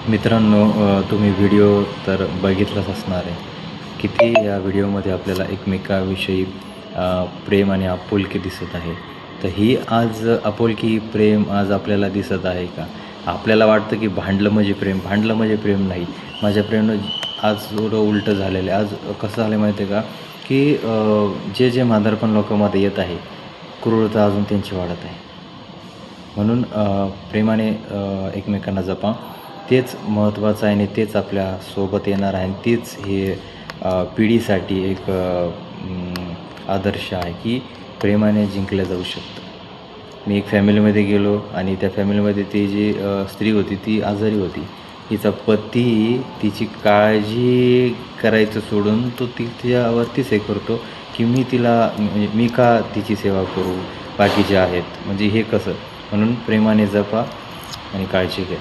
मित्रांनो, तुम्ही व्हिडिओ तर बघितलाच असणार आहे. किती या व्हिडिओमध्ये आपल्याला एकमेकाविषयी प्रेम आणि आपुलकी दिसत आहे. तर ही आज आपुलकी, प्रेम आज आपल्याला दिसत आहे का? आपल्याला वाटतं की भांडलं म्हणजे प्रेम, भांडलं म्हणजे प्रेम नाही. माझ्या प्रेमनं आज थोडं उलटं झालेलं आहे. आज कसं झालं माहिती आहे का, की जे म्हातारपण लोकांमध्ये येत आहे, क्रूरता अजून त्यांची वाढत आहे. म्हणून प्रेमाने एकमेकांना जपा. तेच महत्त्वाचं आहे आणि तेच आपल्या सोबत येणार आहे आणि तीच हे पिढीसाठी एक आदर्श आहे की प्रेमाने जिंकलं जाऊ शकतं. मी एक फॅमिलीमध्ये गेलो आणि त्या फॅमिलीमध्ये ती जी स्त्री होती ती आजारी होती. तिचा पती तिची काळजी करायचं सोडून तो तिच्यावरतीच हे करतो की मी तिला म्हणजे मी का तिची सेवा करू, बाकीचे आहेत. म्हणजे हे कसं? म्हणून प्रेमाने जपा आणि काळजी घ्या.